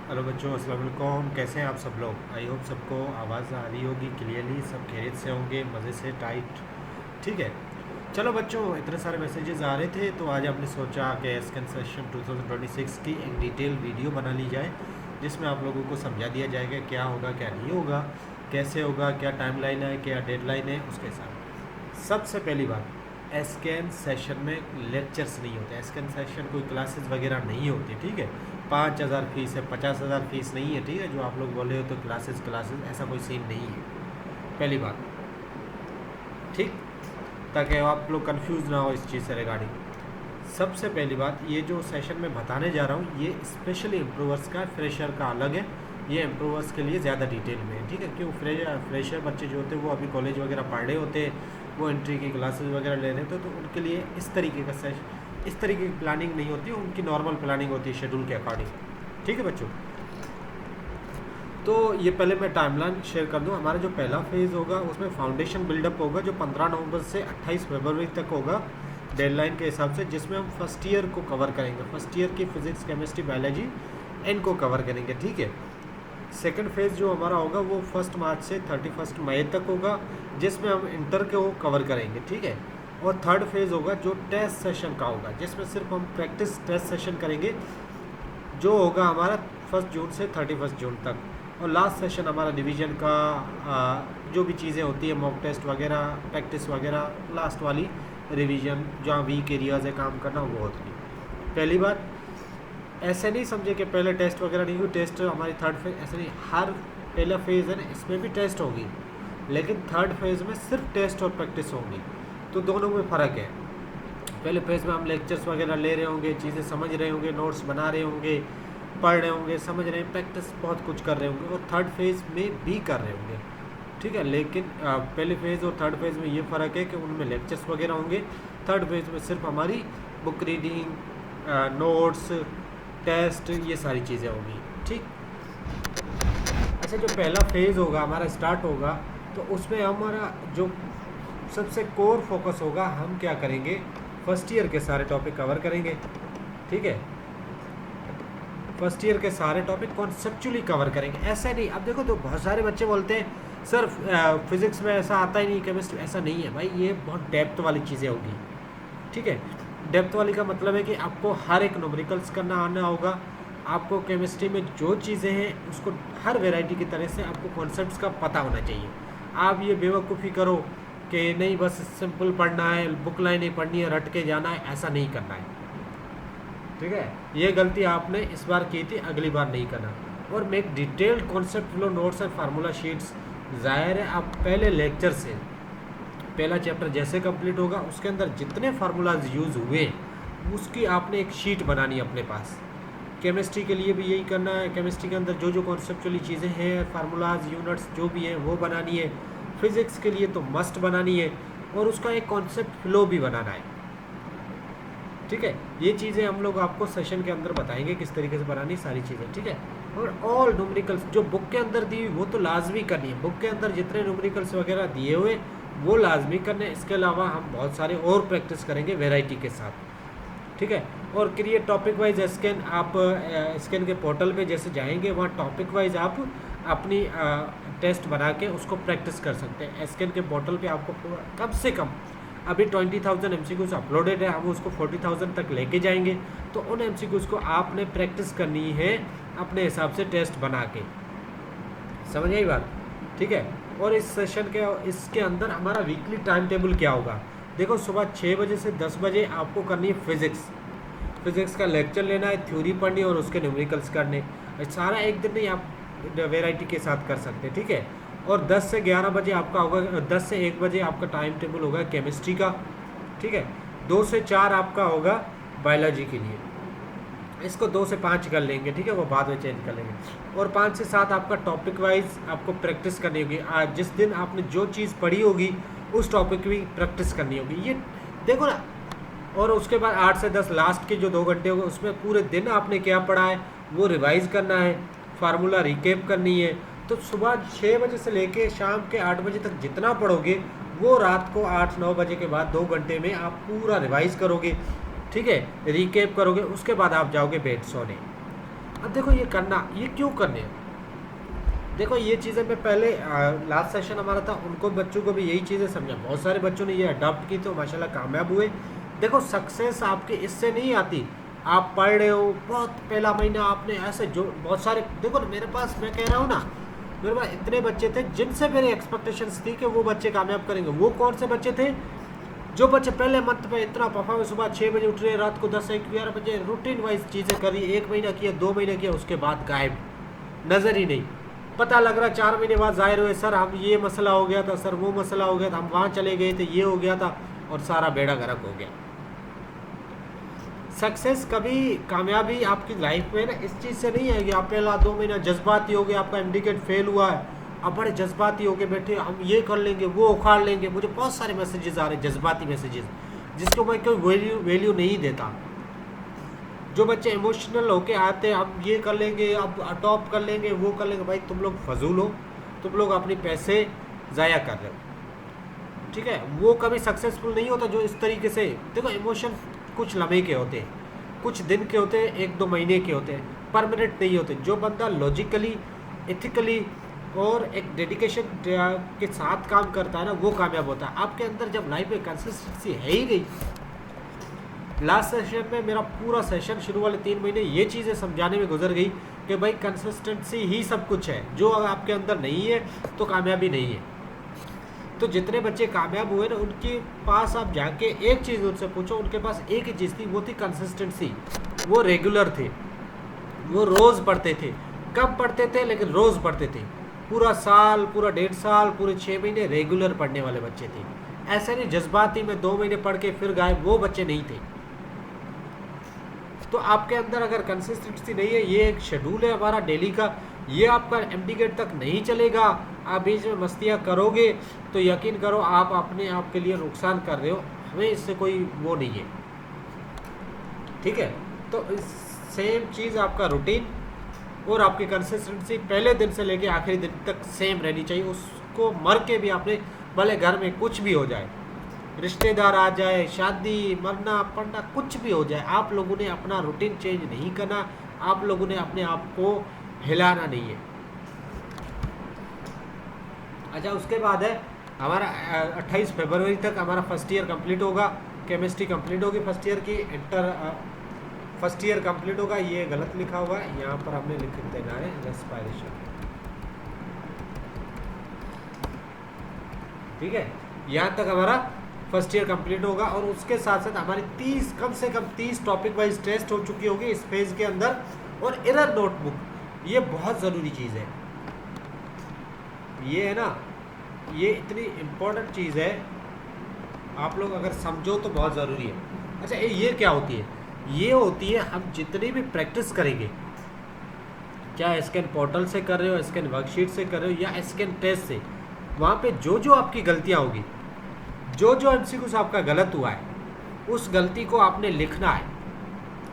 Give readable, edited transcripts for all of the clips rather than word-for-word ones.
Hello बच्चों, अस्सलाम वालेकुम। कैसे हैं आप सब लोग? आई होप सबको आवाज़ आ रही होगी क्लियरली, सब खैरियत से होंगे, मज़े से टाइट। ठीक है। चलो बच्चों, इतने सारे मैसेजेस आ रहे थे तो आज आपने सोचा कि एसकेन सेशन 2026 की एक डिटेल वीडियो बना ली जाए, जिसमें आप लोगों को समझा दिया जाएगा क्या होगा क्या नहीं होगा, कैसे होगा, क्या टाइमलाइन है, क्या डेडलाइन है उसके साथ। सबसे पहली बात, एसकेन सेशन में लेक्चर्स नहीं होते। एसकेन सेशन कोई क्लासेस वगैरह नहीं होती। ठीक है। 5,000 फीस है, 50,000 फीस नहीं है। ठीक है। जो आप लोग बोले हो तो क्लासेस क्लासेस, ऐसा कोई सीन नहीं है। पहली बात, ठीक, ताकि आप लोग कंफ्यूज ना हो इस चीज़ से रिगार्डिंग। सबसे पहली बात, ये जो सेशन में बताने जा रहा हूँ ये स्पेशली इम्प्रूवर्स का, फ्रेशर का अलग है। ये इम्प्रूवर्स के लिए ज़्यादा डिटेल में है। ठीक है। क्यों? फ्रेशर बच्चे जो होते हैं वो अभी कॉलेज वगैरह पढ़ रहे होते हैं, वो एंट्री की क्लासेस वगैरह ले रहे थे, तो उनके लिए इस तरीके का सेशन, इस तरीके की प्लानिंग नहीं होती, उनकी नॉर्मल प्लानिंग होती है शेड्यूल के अकॉर्डिंग। ठीक है बच्चों। तो ये पहले मैं टाइमलाइन शेयर कर दूं। हमारा जो पहला फेज़ होगा उसमें फाउंडेशन बिल्डअप होगा, जो 15 नवंबर से 28 फरवरी तक होगा डेडलाइन के हिसाब से, जिसमें हम फर्स्ट ईयर को कवर करेंगे। फर्स्ट ईयर की फिजिक्स, केमिस्ट्री, बायोलॉजी इनको कवर करेंगे। ठीक है। सेकंड फेज़ जो हमारा होगा वो 1 मार्च से 31 मई तक होगा, जिसमें हम इंटर को कवर करेंगे। ठीक है। और थर्ड फेज़ होगा जो टेस्ट सेशन का होगा, जिसमें सिर्फ हम प्रैक्टिस टेस्ट सेशन करेंगे, जो होगा हमारा 1 जून से 31 जून तक। और लास्ट सेशन हमारा डिवीज़न का जो भी चीज़ें होती है, मॉक टेस्ट वगैरह, प्रैक्टिस वगैरह, लास्ट वाली रिवीजन जहाँ वीक एरियाज है काम करना, वो होती है। पहली बात, ऐसे नहीं समझे कि पहले टेस्ट वगैरह नहीं हुई, टेस्ट हमारी थर्ड फेज, ऐसे नहीं। हर पहला फेज़ है ना, इसमें भी टेस्ट होगी, लेकिन थर्ड फेज़ में सिर्फ टेस्ट और प्रैक्टिस होंगी, तो दोनों में फ़र्क है। पहले फेज़ में हम लेक्चर्स वगैरह ले रहे होंगे, चीज़ें समझ रहे होंगे, नोट्स बना रहे होंगे, पढ़ रहे होंगे, समझ रहे हैं, प्रैक्टिस बहुत कुछ कर रहे होंगे, और थर्ड फेज़ में भी कर रहे होंगे। ठीक है। लेकिन पहले फेज़ और थर्ड फेज़ में ये फ़र्क है कि उनमें लेक्चर्स वगैरह होंगे, थर्ड फेज़ में सिर्फ हमारी बुक रीडिंग, नोट्स, टेस्ट, ये सारी चीज़ें होंगी। ठीक। अच्छा, जो पहला फेज़ होगा हमारा स्टार्ट होगा, तो उसमें हमारा जो सबसे कोर फोकस होगा, हम क्या करेंगे, फर्स्ट ईयर के सारे टॉपिक कवर करेंगे। ठीक है। फर्स्ट ईयर के सारे टॉपिक कॉन्सेप्चुअली कवर करेंगे। ऐसा नहीं, अब देखो तो बहुत सारे बच्चे बोलते हैं सर फिज़िक्स में ऐसा आता ही नहीं, केमिस्ट्री ऐसा नहीं है। भाई ये बहुत डेप्थ वाली चीज़ें होगी। ठीक है। डेप्थ वाली का मतलब है कि आपको हर एक न्यूमेरिकल्स करना आना होगा, आपको केमिस्ट्री में जो चीज़ें हैं उसको हर वेराइटी की तरह से आपको कॉन्सेप्ट्स का पता होना चाहिए। आप ये बेवकूफ़ी करो कि नहीं बस सिंपल पढ़ना है, बुक लाइन ही पढ़नी है, रट के जाना है, ऐसा नहीं करना है। ठीक है। ये गलती आपने इस बार की थी, अगली बार नहीं करना। और make detailed concept flow notes and formula sheets. ज़ाहिर है आप पहले लेक्चर से पहला चैप्टर जैसे कंप्लीट होगा, उसके अंदर जितने फार्मूलाज यूज़ हुए उसकी आपने एक शीट बनानी है अपने पास। केमिस्ट्री के लिए भी यही करना है। केमिस्ट्री के अंदर जो जो कॉन्सेप्चुअली चीज़ें हैं, फार्मूलाज, यूनिट्स जो भी हैं वो बनानी है। फिज़िक्स के लिए तो मस्ट बनानी है, और उसका एक कॉन्सेप्ट फ्लो भी बनाना है। ठीक है। ये चीज़ें हम लोग आपको सेशन के अंदर बताएंगे किस तरीके से बनानी सारी चीज़ें। ठीक है। और ऑल न्यूमेरिकल्स जो बुक के अंदर दी हुई वो तो लाजमी करनी है। बुक के अंदर जितने न्यूमेरिकल्स वगैरह दिए हुए वो लाजमी करने। इसके अलावा हम बहुत सारे और प्रैक्टिस करेंगे वेराइटी के साथ। ठीक है। और क्रिएट टॉपिक वाइज स्कैन, आप स्कैन के पोर्टल पे जैसे जाएंगे वहाँ टॉपिक वाइज आप अपनी टेस्ट बना के उसको प्रैक्टिस कर सकते हैं। स्कैन के पोर्टल पे आपको कम से कम अभी 20,000 MCQs अपलोडेड है, हम उसको 40,000 तक लेके जाएंगे। तो उन MCQs को आपने प्रैक्टिस करनी है अपने हिसाब से टेस्ट बना के। समझ आई बात? ठीक है। और इस सेशन के इसके अंदर हमारा वीकली टाइम टेबल क्या होगा, देखो सुबह 6 बजे से 10 बजे आपको करनी है फिज़िक्स का लेक्चर लेना है, थ्योरी पढ़नी और उसके न्यूमेरिकल्स करने। सारा एक दिन नहीं, आप वेराइटी के साथ कर सकते हैं। ठीक है। और 10 से 11 बजे आपका होगा, 10 से 1 बजे आपका टाइम टेबल होगा केमिस्ट्री का। ठीक है। 2 से 4 आपका होगा बायोलॉजी के लिए। इसको 2 से 5 कर लेंगे। ठीक है। वो बाद में चेंज कर लेंगे। और 5 से 7 आपका टॉपिक वाइज आपको प्रैक्टिस करनी होगी। आज जिस दिन आपने जो चीज़ पढ़ी होगी उस टॉपिक की प्रैक्टिस करनी होगी। ये देखो ना। और उसके बाद 8 से 10 लास्ट के जो 2 घंटे होंगे उसमें पूरे दिन आपने क्या पढ़ा है वो रिवाइज़ करना है, फार्मूला रिकेप करनी है। तो सुबह 6 बजे से लेके शाम के 8 बजे तक जितना पढ़ोगे वो रात को 8-9 बजे के बाद 2 घंटे में आप पूरा रिवाइज़ करोगे। ठीक है। रिकेप करोगे, उसके बाद आप जाओगे बेड सोने। अब देखो ये करना, ये क्यों करने हैं? देखो ये चीज़ें मैं पहले लास्ट सेशन हमारा था, उनको बच्चों को भी यही चीज़ें समझा, बहुत सारे बच्चों ने ये अडॉप्ट की तो माशाल्लाह कामयाब हुए। देखो सक्सेस आपके इससे नहीं आती, आप पढ़ रहे हो बहुत पहला महीना आपने ऐसे जो बहुत सारे, देखो ना मेरे पास, मैं कह रहा हूँ ना, मेरे पास इतने बच्चे थे जिनसे मेरी एक्सपेक्टेशंस थी कि वो बच्चे कामयाब करेंगे। वो कौन से बच्चे थे? जो बच्चे पहले मंथ पे इतना परफॉर्मेंस, सुबह 6 बजे उठ रहे, रात को 10 1 11 बजे रूटीन वाइज चीज़ें करी, 1 महीना किया, 2 महीने किया, उसके बाद गायब, नज़र ही नहीं। पता लग रहा 4 महीने बाद जाहिर हुए, सर हम ये मसला हो गया था, सर वो मसला हो गया था, हम वहाँ चले गए थे, ये हो गया था, और सारा बेड़ा गर्क हो गया। सक्सेस कभी, कामयाबी आपकी लाइफ में ना इस चीज़ से नहीं आएगी। आप पहला 2 महीना जज्बाती हो गए, आपका एमडीकेट फेल हुआ है, अब बड़े जज्बाती हो गए बैठे, हम ये कर लेंगे, वो उखाड़ लेंगे। मुझे बहुत सारे मैसेजेस आ रहे हैं, जज्बाती मैसेजेस, जिसको मैं कोई वैल्यू नहीं देता। जो बच्चे इमोशनल होके आते हैं, हम ये कर लेंगे, अब अडॉप्ट कर लेंगे, वो कर लेंगे, भाई तुम लोग फजूल हो, तुम लोग अपने पैसे ज़ाया कर रहे हो, ठीक है। वो कभी सक्सेसफुल नहीं होता जो इस तरीके से, देखो इमोशन कुछ लम्हे के होते हैं, कुछ दिन के होते हैं, 1 2 महीने के होते हैं, परमानेंट नहीं होते। जो बंदा लॉजिकली, एथिकली और एक डेडिकेशन के साथ काम करता है ना, वो कामयाब होता है। आपके अंदर जब लाइफ में कंसिस्टेंसी है ही नहीं, लास्ट सेशन में मेरा पूरा सेशन शुरू वाले 3 महीने ये चीज़ें समझाने में गुजर गई कि भाई कंसिस्टेंसी ही सब कुछ है। जो अगर आपके अंदर नहीं है तो कामयाबी नहीं है। तो जितने बच्चे कामयाब हुए ना, उनके पास आप जाके एक चीज़ उनसे पूछो, उनके पास एक ही चीज़ थी, वो थी कंसिस्टेंसी। वो रेगुलर थे, वो रोज़ पढ़ते थे, कम पढ़ते थे लेकिन रोज़ पढ़ते थे। पूरा साल, पूरा 1.5 साल, पूरे 6 महीने रेगुलर पढ़ने वाले बच्चे थे। ऐसे नहीं जज्बाती में 2 महीने पढ़ के फिर गायब, वो बच्चे नहीं थे। तो आपके अंदर अगर कंसिस्टेंसी नहीं है, ये एक शेड्यूल है हमारा डेली का, ये आपका एमडीकेट तक नहीं चलेगा, आप बीच में मस्तियाँ करोगे तो यकीन करो आप अपने आप के लिए नुकसान कर रहे हो, हमें इससे कोई वो नहीं है, ठीक है। तो सेम चीज़ आपका रूटीन और आपकी कंसिस्टेंसी पहले दिन से लेके आखिरी दिन तक सेम रहनी चाहिए। उसको मर के भी आपने, भले घर में कुछ भी हो जाए, रिश्तेदार आ जाए, शादी, मरना पड़ना, कुछ भी हो जाए, आप लोगों ने अपना रूटीन चेंज नहीं करना, आप लोगों ने अपने आप को हिलाना नहीं है। अच्छा, उसके बाद है हमारा 28 फरवरी तक हमारा फर्स्ट ईयर कंप्लीट होगा, केमिस्ट्री कंप्लीट होगी फर्स्ट ईयर की, फर्स्ट ईयर कंप्लीट होगा। ये गलत लिखा हुआ है, यहाँ पर हमने लिख देना है रेस्पायरेशन, ठीक है। यहाँ तक हमारा फर्स्ट ईयर कंप्लीट होगा, और उसके साथ साथ हमारी 30, कम से कम 30 टॉपिक वाइज टेस्ट हो चुकी होगी इस फेज के अंदर। और एरर नोटबुक, ये बहुत ज़रूरी चीज़ है, ये है ना, ये इतनी इम्पोर्टेंट चीज़ है, आप लोग अगर समझो तो बहुत ज़रूरी है। अच्छा, ये क्या होती है? ये होती है, हम जितनी भी प्रैक्टिस करेंगे, क्या स्कैन पोर्टल से कर रहे हो, स्कैन वर्कशीट से कर रहे हो, या स्कैन टेस्ट से, वहाँ पे जो जो आपकी गलतियाँ होगी, जो जो एमसीक्यूज आपका गलत हुआ है, उस गलती को आपने लिखना है।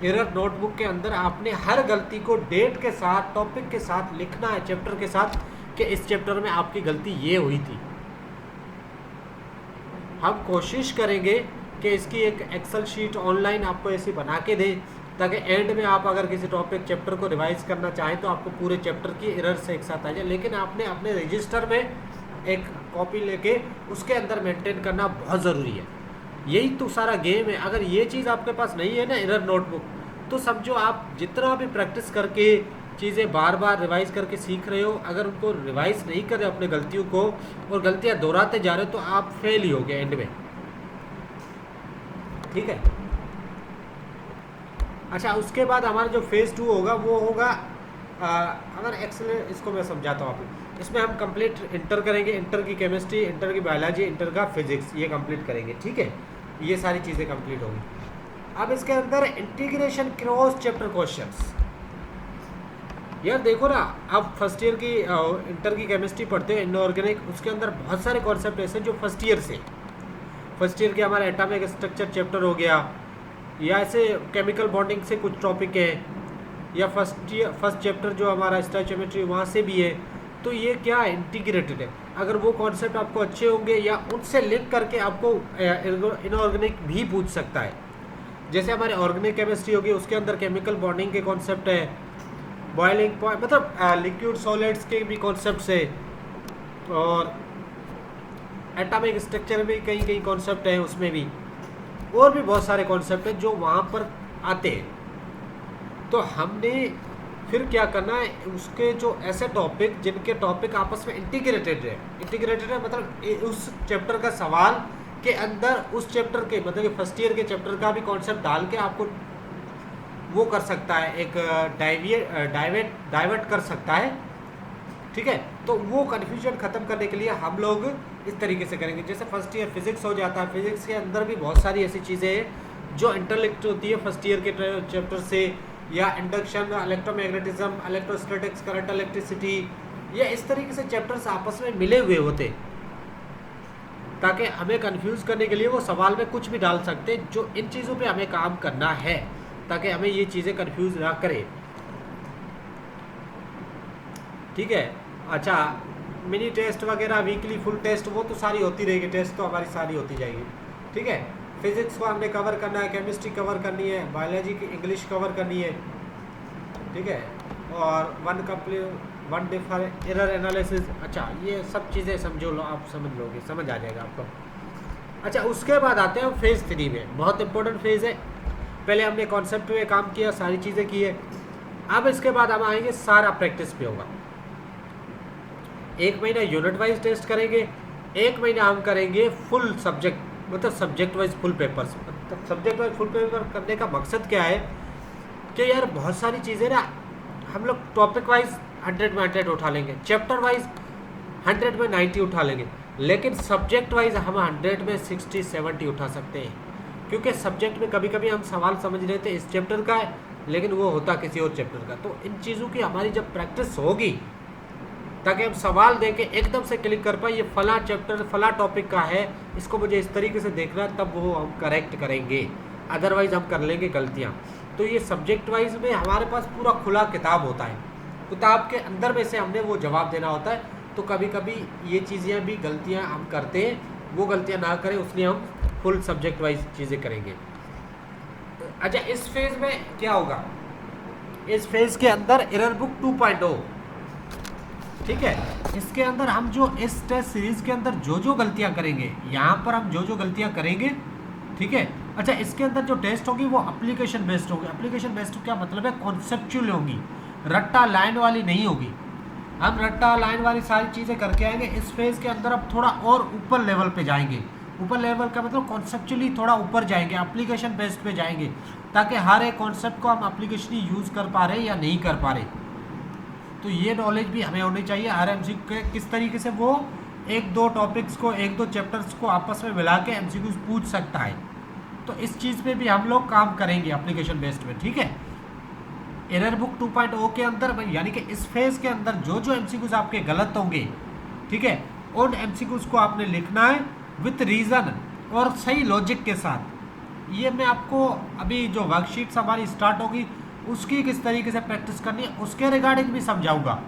एरर नोटबुक के अंदर आपने हर गलती को डेट के साथ, टॉपिक के साथ लिखना है, चैप्टर के साथ, कि इस चैप्टर में आपकी गलती ये हुई थी। हम कोशिश करेंगे कि इसकी एक एक्सेल शीट ऑनलाइन आपको ऐसी बना के दें, ताकि एंड में आप अगर किसी टॉपिक चैप्टर को रिवाइज करना चाहें तो आपको पूरे चैप्टर की एरर से एक साथ आ जाए। लेकिन आपने अपने रजिस्टर में एक कॉपी लेके उसके अंदर मेंटेन करना बहुत ज़रूरी है। यही तो सारा गेम है। अगर ये चीज़ आपके पास नहीं है ना, एरर नोटबुक, तो समझो आप जितना भी प्रैक्टिस करके चीज़ें बार बार रिवाइज करके सीख रहे हो, अगर उनको रिवाइज नहीं कर रहे अपने गलतियों को, और गलतियां दोहराते जा रहे हो, तो आप फेल ही हो गए एंड में, ठीक है। अच्छा, उसके बाद हमारा जो फेज़ 2 होगा वो होगा, अगर एक्सेल, इसको मैं समझाता हूँ आपको। इसमें हम कंप्लीट इंटर करेंगे, इंटर की केमिस्ट्री, इंटर की बायोलॉजी, इंटर का फिजिक्स, ये कंप्लीट करेंगे, ठीक है। ये सारी चीज़ें कंप्लीट होंगी। अब इसके अंदर इंटीग्रेशन क्रॉस चैप्टर क्वेश्चंस, यार देखो ना, आप फर्स्ट ईयर की इंटर की केमिस्ट्री पढ़ते हो, इनऑर्गेनिक, उसके अंदर बहुत सारे कॉन्सेप्ट ऐसे जो फर्स्ट ईयर के हमारा एटॉमिक स्ट्रक्चर चैप्टर हो गया, या ऐसे केमिकल बॉन्डिंग से कुछ टॉपिक है, या फर्स्ट चैप्टर जो हमारा स्टोइचियोमेट्री, वहाँ से भी है। तो ये क्या है, इंटीग्रेटेड है। अगर वो कॉन्सेप्ट आपको अच्छे होंगे, या उनसे लिंक करके आपको इनऑर्गेनिक भी पूछ सकता है। जैसे हमारे ऑर्गेनिक केमिस्ट्री होगी, उसके अंदर केमिकल बॉन्डिंग के कॉन्सेप्ट है, बॉइलिंग पॉइंट मतलब लिक्विड सॉलिड्स के भी कॉन्सेप्ट है, और एटॉमिक स्ट्रक्चर में कई कई कॉन्सेप्ट हैं उसमें भी, और भी बहुत सारे कॉन्सेप्ट हैं जो वहाँ पर आते हैं। तो हमने फिर क्या करना है, उसके जो ऐसे टॉपिक जिनके टॉपिक आपस में इंटीग्रेटेड है मतलब उस चैप्टर का सवाल के अंदर उस चैप्टर के मतलब कि फर्स्ट ईयर के चैप्टर का भी कॉन्सेप्ट डाल के आपको वो कर सकता है, एक डाइवर्ट कर सकता है, ठीक है। तो वो कन्फ्यूजन ख़त्म करने के लिए हम लोग इस तरीके से करेंगे। जैसे फर्स्ट ईयर फिजिक्स हो जाता है, फिजिक्स के अंदर भी बहुत सारी ऐसी चीज़ें हैं जो इंटरलिंक्ड होती है फर्स्ट ईयर के चैप्टर से, या induction, electromagnetism, electrostatics, current electricity, या इस तरीके से चैप्टर्स आपस में मिले हुए होते, ताकि हमें कंफ्यूज करने के लिए वो सवाल में कुछ भी डाल सकते। जो इन चीज़ों पे हमें काम करना है ताकि हमें ये चीज़ें कंफ्यूज ना करें, ठीक है। अच्छा, मिनी टेस्ट वगैरह, वीकली फुल टेस्ट, वो तो सारी होती रहेगी, टेस्ट तो हमारी सारी होती जाएगी, ठीक है। फिजिक्स को हमने कवर करना है, केमिस्ट्री कवर करनी है, बायोलॉजी की इंग्लिश कवर करनी है, ठीक है, और वन डिफर एरर एनालिसिस। अच्छा, ये सब चीज़ें समझो लो, आप समझ लोगे, समझ आ जाएगा आपको। अच्छा, उसके बाद आते हैं फेज़ 3 में, बहुत इंपॉर्टेंट फेज़ है। पहले हमने कॉन्सेप्ट पे काम किया, सारी चीज़ें की है। अब इसके बाद हम आएंगे, सारा प्रैक्टिस पे होगा। 1 महीना यूनिट वाइज टेस्ट करेंगे, 1 महीना हम करेंगे फुल सब्जेक्ट मतलब सब्जेक्ट वाइज फुल पेपर्स। मतलब सब्जेक्ट वाइज फुल पेपर करने का मकसद क्या है कि यार बहुत सारी चीज़ें ना हम लोग टॉपिक वाइज 100 में 100 उठा लेंगे, चैप्टर वाइज 100 में 90 उठा लेंगे, लेकिन सब्जेक्ट वाइज हम 100 में 60-70 उठा सकते हैं। क्योंकि सब्जेक्ट में कभी कभी हम सवाल समझ रहे थे इस चैप्टर का है, लेकिन वो होता किसी और चैप्टर का। तो इन चीज़ों की हमारी जब प्रैक्टिस होगी, ताकि हम सवाल देके एकदम से क्लिक कर पाए, ये फला चैप्टर फला टॉपिक का है, इसको मुझे इस तरीके से देखना है, तब वो हम करेक्ट करेंगे, अदरवाइज हम कर लेंगे गलतियाँ। तो ये सब्जेक्ट वाइज में हमारे पास पूरा खुला किताब होता है, किताब के अंदर में से हमने वो जवाब देना होता है। तो कभी कभी ये चीज़ें भी गलतियाँ हम करते हैं, वो गलतियाँ ना करें, उसलिए हम फुल सब्जेक्ट वाइज चीज़ें करेंगे। अच्छा, इस फेज़ में क्या होगा, इस फेज़ के अंदर एरर बुक 2.0, ठीक है। इसके अंदर हम जो इस टेस्ट सीरीज के अंदर जो जो गलतियां करेंगे, यहाँ पर हम जो जो गलतियां करेंगे, ठीक है। अच्छा, इसके अंदर जो टेस्ट होगी वो एप्लीकेशन बेस्ड होगी। एप्लीकेशन बेस्ड क्या मतलब है, कॉन्सेप्चुअल होगी, रट्टा लाइन वाली नहीं होगी। हम रट्टा लाइन वाली सारी चीज़ें करके आएंगे। इस फेज़ के अंदर अब थोड़ा और ऊपर लेवल पे जाएंगे। ऊपर लेवल का मतलब कॉन्सेप्चुअली थोड़ा ऊपर जाएंगे, एप्लीकेशन बेस्ड पे जाएंगे, ताकि हर एक कॉन्सेप्ट को हम एप्लीकेशनली यूज़ कर पा रहे या नहीं कर पा रहे। तो ये नॉलेज भी हमें होनी चाहिए। हर एमसीक्यू के किस तरीके से वो 1-2 टॉपिक्स को, 1-2 चैप्टर्स को आपस में मिला के एमसीक्यू पूछ सकता है। तो इस चीज़ पे भी हम लोग काम करेंगे एप्लीकेशन बेस्ड में, ठीक है। एरर बुक 2.0 के अंदर यानी कि इस फेज़ के अंदर जो जो एमसीक्यूज आपके गलत होंगे, ठीक है, उन एमसीक्यूज को आपने लिखना है विथ रीज़न और सही लॉजिक के साथ। ये मैं आपको अभी जो वर्कशीट्स हमारी स्टार्ट होगी उसकी किस तरीके से प्रैक्टिस करनी है उसके रिगार्डिंग भी समझाऊंगा।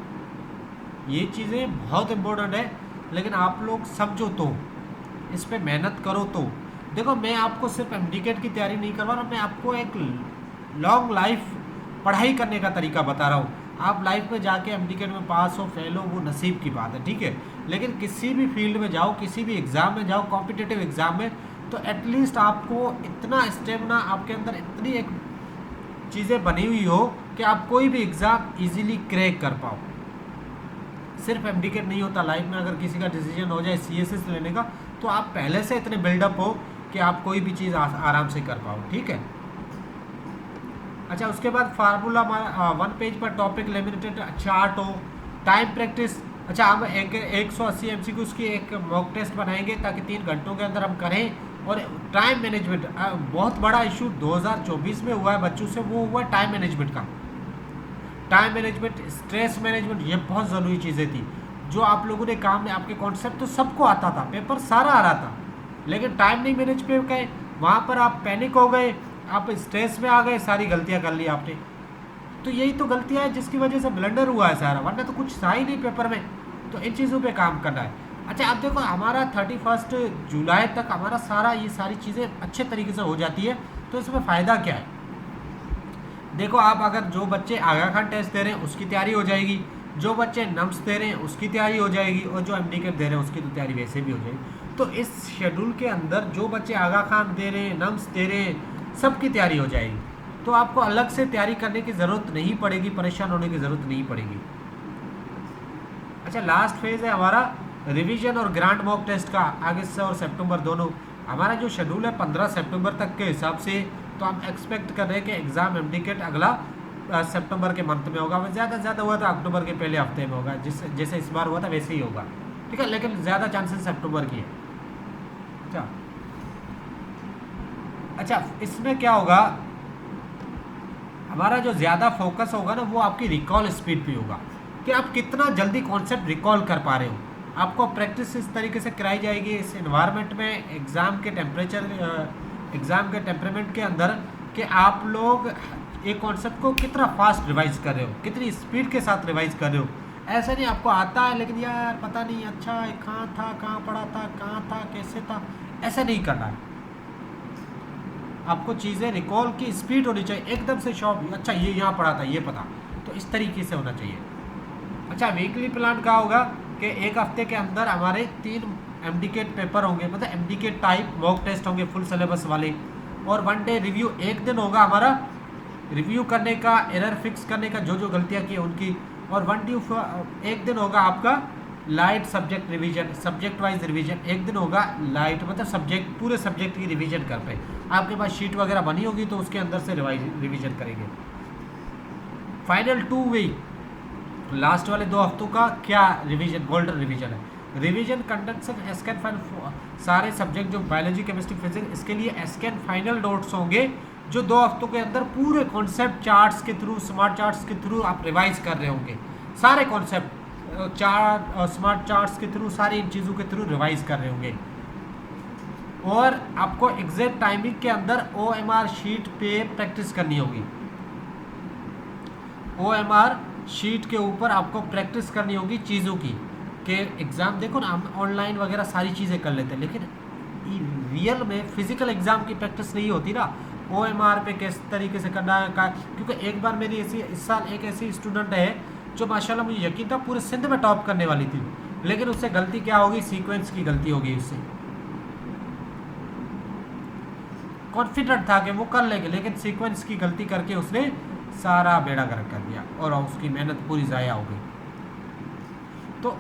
ये चीज़ें बहुत इम्पोर्टेंट है, लेकिन आप लोग समझो तो, इस पर मेहनत करो तो। देखो, मैं आपको सिर्फ एमडीकेट की तैयारी नहीं करवा रहा, मैं आपको एक लॉन्ग लाइफ पढ़ाई करने का तरीका बता रहा हूँ। आप लाइफ में जाके एमडीकेट में पास हो फेल हो वो नसीब की बात है, ठीक है, लेकिन किसी भी फील्ड में जाओ, किसी भी एग्ज़ाम में जाओ, कॉम्पिटिटिव एग्ज़ाम में, तो एटलीस्ट आपको इतना स्टेमिना, आपके अंदर इतनी एक चीज़ें बनी हुई हो कि आप कोई भी एग्ज़ाम इजीली क्रैक कर पाओ। सिर्फ एमडीकेट नहीं होता लाइफ में, अगर किसी का डिसीजन हो जाए सीएसएस लेने का, तो आप पहले से इतने बिल्डअप हो कि आप कोई भी चीज़ आराम से कर पाओ, ठीक है। अच्छा, उसके बाद फार्मूला 1 पेज पर टॉपिक लिमिटेड चार्ट हो, टाइम प्रैक्टिस। अच्छा, हम 180 एमसीक्यूज की एक मॉक टेस्ट बनाएंगे ताकि 3 घंटों के अंदर हम करें। और टाइम मैनेजमेंट बहुत बड़ा इशू 2024 में हुआ है बच्चों से, वो हुआ टाइम मैनेजमेंट का। टाइम मैनेजमेंट, स्ट्रेस मैनेजमेंट, ये बहुत ज़रूरी चीज़ें थी जो आप लोगों ने काम में, आपके कॉन्सेप्ट तो सबको आता था, पेपर सारा आ रहा था, लेकिन टाइम नहीं मैनेज पे गए, वहाँ पर आप पैनिक हो गए, आप स्ट्रेस में आ गए, सारी गलतियाँ कर ली आपने। तो यही तो गलतियाँ हैं जिसकी वजह से ब्लंडर हुआ है सारा, वरना तो कुछ था ही नहीं पेपर में। तो इन चीज़ों पे काम करना है। अच्छा, अब देखो, हमारा 31 जुलाई तक हमारा सारा ये सारी चीज़ें अच्छे तरीके से हो जाती है, तो इसमें फ़ायदा क्या है। देखो आप अगर जो बच्चे आगा खान टेस्ट दे रहे हैं उसकी तैयारी हो जाएगी, जो बच्चे नम्स दे रहे हैं उसकी तैयारी हो जाएगी, और जो एमडीकेट दे रहे हैं उसकी तो तैयारी वैसे भी हो जाएगी। तो इस शेड्यूल के अंदर जो बच्चे आगा खान दे रहे हैं, नम्स दे रहे हैं, सबकी तैयारी हो जाएगी। तो आपको अलग से तैयारी करने की ज़रूरत नहीं पड़ेगी, परेशान होने की ज़रूरत नहीं पड़ेगी। अच्छा, लास्ट फेज है हमारा रिवीजन और ग्रांड मॉक टेस्ट का, अगस्त और सितंबर दोनों। हमारा जो शेड्यूल है 15 सितंबर तक के हिसाब से, तो हम एक्सपेक्ट कर रहे हैं कि एग्ज़ाम एमडीकेट अगला सितंबर के मंथ में होगा। ज़्यादा से ज़्यादा हुआ था अक्टूबर के पहले हफ्ते में होगा, जैसे इस बार हुआ था वैसे ही होगा, ठीक है, लेकिन ज़्यादा चांसेस सितंबर की है। अच्छा, इसमें क्या होगा, हमारा जो ज़्यादा फोकस होगा ना वो आपकी रिकॉल स्पीड पे होगा, कि आप कितना जल्दी कॉन्सेप्ट रिकॉल कर पा रहे हो। आपको प्रैक्टिस इस तरीके से कराई जाएगी इस एनवायरनमेंट में, एग्ज़ाम के टेम्परेमेंट के अंदर, कि आप लोग एक कॉन्सेप्ट को कितना फास्ट रिवाइज कर रहे हो, कितनी स्पीड के साथ रिवाइज कर रहे हो। ऐसा नहीं आपको आता है लेकिन यार पता नहीं, अच्छा कहाँ था, कहाँ पढ़ा था, कहाँ था, कैसे था, ऐसा नहीं करना है। आपको चीज़ें रिकॉल की स्पीड होनी चाहिए, एकदम से शॉर्ट, अच्छा ये यहाँ पढ़ा था, ये पता, तो इस तरीके से होना चाहिए। अच्छा, वीकली प्लान क्या होगा कि एक हफ्ते के अंदर हमारे 3 एमडीकेट पेपर होंगे, मतलब एमडीकेट टाइप मॉक टेस्ट होंगे फुल सिलेबस वाले, और 1 डे रिव्यू, एक दिन होगा हमारा रिव्यू करने का, एरर फिक्स करने का, जो जो गलतियाँ की उनकी, और एक दिन होगा आपका light subject revision, subject wise revision, एक दिन होगा लाइट, मतलब सब्जेक्ट, पूरे सब्जेक्ट की रिवीजन कर पे। आपके पास शीट वगैरह बनी होगी तो उसके अंदर से रिवीजन करेंगे। फाइनल 2 वीक, लास्ट वाले 2 हफ्तों का क्या रिवीजन, गोल्डन रिवीजन है। रिवीजन कंडक्शन एस्कैन फाइनल, सारे सब्जेक्ट जो बायोलॉजी, केमिस्ट्री, फिजिक्स, इसके लिए एस्कैन फाइनल नोट्स होंगे, जो 2 हफ्तों के अंदर पूरे कॉन्सेप्ट चार्ट्स के थ्रू, स्मार्ट चार्ट्स के थ्रू आप रिवाइज कर रहे होंगे। सारे कॉन्सेप्ट चार्ट और स्मार्ट चार्ट्स के थ्रू, सारी इन चीज़ों के थ्रू रिवाइज कर रहे होंगे। और आपको एग्जैक्ट टाइमिंग के अंदर OMR शीट पे प्रैक्टिस करनी होगी। OMR शीट के ऊपर आपको प्रैक्टिस करनी होगी चीज़ों की, कि एग्ज़ाम देखो ना, हम ऑनलाइन वगैरह सारी चीज़ें कर लेते हैं, लेकिन रियल में फिजिकल एग्ज़ाम की प्रैक्टिस नहीं होती ना। OMR पे किस तरीके से करना है का, क्योंकि एक बार मेरी इस साल एक ऐसी स्टूडेंट है जो माशाल्लाह मुझे यकीन था पूरे सिंध में टॉप करने वाली थी, लेकिन उससे गलती क्या होगी, सीक्वेंस की गलती होगी। उससे कॉन्फिडेंट था कि वो कर लेंगे, लेकिन सीक्वेंस की गलती करके उसने सारा बेड़ा गर्क कर दिया और उसकी मेहनत पूरी ज़ाया हो गई। तो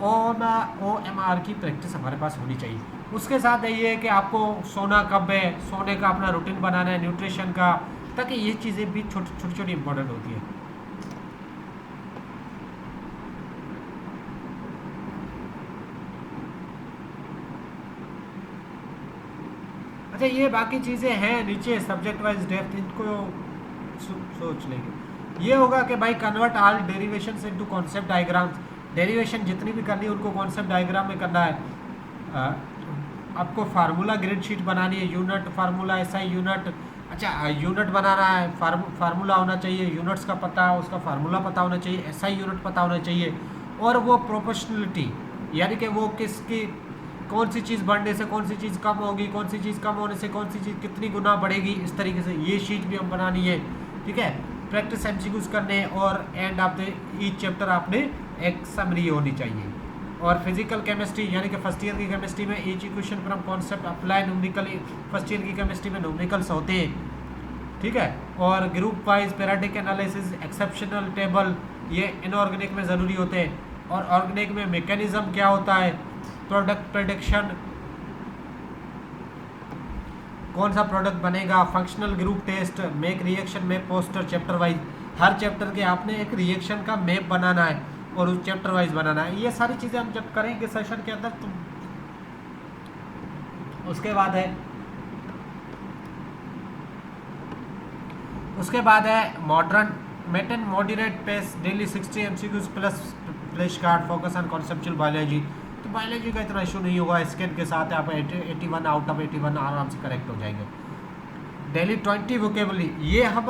OMR की प्रैक्टिस हमारे पास होनी चाहिए। उसके साथ ये है कि आपको सोना कब है, सोने का अपना रूटीन बनाना है, न्यूट्रिशन का, ताकि ये चीज़ें भी छोटी छोटी इंपॉर्टेंट होती है। अच्छा, ये बाकी चीज़ें हैं नीचे सब्जेक्ट वाइज डेप्थ, इनको सोच लेंगे। ये होगा कि भाई convert all derivations into concept diagrams, derivation जितनी भी करनी है उनको कॉन्सेप्ट डायग्राम में करना है। आपको फार्मूला ग्रिड शीट बनानी है, यूनिट फार्मूला, SI यूनिट, अच्छा यूनिट बनाना है, फार्मूला होना चाहिए, यूनिट्स का पता, उसका फार्मूला पता होना चाहिए, SI यूनिट पता होना चाहिए, और वो प्रोपोर्शनलिटी, यानी कि वो किसकी, कौन सी चीज़ बढ़ने से कौन सी चीज़ कम होगी, कौन सी चीज़ कम होने से कौन सी चीज़ कितनी गुना बढ़ेगी, इस तरीके से ये शीट भी हम बनानी है, ठीक है। प्रैक्टिस MCQs करने, और end of the each chapter आपने एक समरी होनी चाहिए। और फिजिकल केमिस्ट्री, यानी कि फर्स्ट ईयर की केमिस्ट्री में each equation from concept apply numerical, first year की केमिस्ट्री में न्यूमेरिकल्स होते हैं, ठीक है। और group wise periodic analysis, exceptional table, ये इनऑर्गेनिक में ज़रूरी होते हैं। और ऑर्गेनिक में मैकेनिज्म क्या होता है, प्रोडक्ट प्रेडिक्शन, कौन सा प्रोडक्ट बनेगा, functional group test, make reaction map poster, chapter wise, हर चैप्टर के आपने एक रिएक्शन का मैप बनाना है और उस चैप्टर वाइज बनाना है। ये सारी चीज़ें हम जब करेंगे सेशन के अंदर, तो उसके बाद है modern maintain moderate pace, daily 60 MCQs plus flash card, focus on conceptual biology. तो बायोलॉजी का इतना इशू नहीं होगा, स्कैन के साथ आप 81 आउट ऑफ 81 आराम से करेक्ट हो जाएंगे। डेली 20 वोकेबलरी, ये हम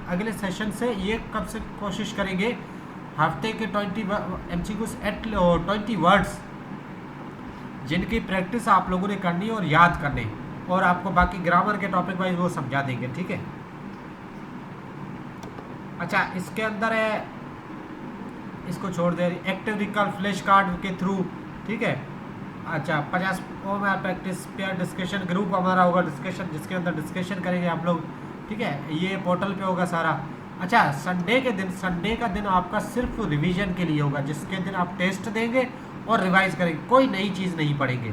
अगले सेशन से ये कब से कोशिश करेंगे, हफ्ते के 20 MCQs एट 20 वर्ड्स, जिनकी प्रैक्टिस आप लोगों ने करनी और याद करनी, और आपको बाकी ग्रामर के टॉपिक वाइज वो समझा देंगे, ठीक है। अच्छा, इसके अंदर है, इसको छोड़ दे, एक्टिव रिकॉल फ्लैश कार्ड के थ्रू, ठीक है। अच्छा, 50 वो मैं प्रैक्टिस पेयर डिस्कशन ग्रुप हमारा होगा, डिस्कशन जिसके अंदर डिस्कशन करेंगे आप लोग, ठीक है। ये पोर्टल पे होगा सारा। अच्छा, संडे के दिन, संडे का दिन आपका सिर्फ रिवीजन के लिए होगा, जिसके दिन आप टेस्ट देंगे और रिवाइज करेंगे, कोई नई चीज़ नहीं पढ़ेंगे।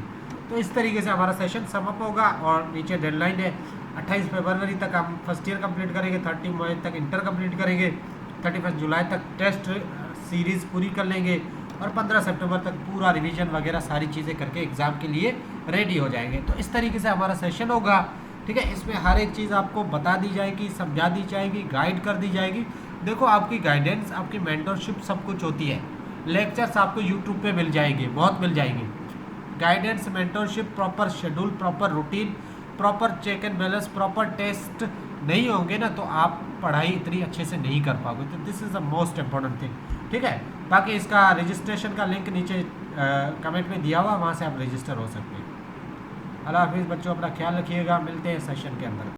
तो इस तरीके से हमारा सेशन समअप होगा। और नीचे डेडलाइन है 28 फरवरी तक हम फर्स्ट ईयर कंप्लीट करेंगे, 30 मई तक इंटर कंप्लीट करेंगे, 31 जुलाई तक टेस्ट सीरीज़ पूरी कर लेंगे और 15 सितंबर तक पूरा रिवीजन वगैरह सारी चीज़ें करके एग्ज़ाम के लिए रेडी हो जाएंगे। तो इस तरीके से हमारा सेशन होगा, ठीक है। इसमें हर एक चीज़ आपको बता दी जाएगी, समझा दी जाएगी, गाइड कर दी जाएगी। देखो, आपकी गाइडेंस, आपकी मेंटरशिप सब कुछ होती है। लेक्चर्स आपको यूट्यूब पे मिल जाएंगे, बहुत मिल जाएंगे। Guidance, mentorship, proper schedule, proper routine, proper check and balance, proper test नहीं होंगे ना, तो आप पढ़ाई इतनी अच्छे से नहीं कर पाओगे। तो this is the most important thing, ठीक है। बाकी इसका रजिस्ट्रेशन का लिंक नीचे कमेंट में दिया हुआ, वहाँ से आप रजिस्टर हो सकते हैं। अल्लाह हाफिज़ बच्चों, अपना ख्याल रखिएगा, मिलते हैं सेशन के अंदर।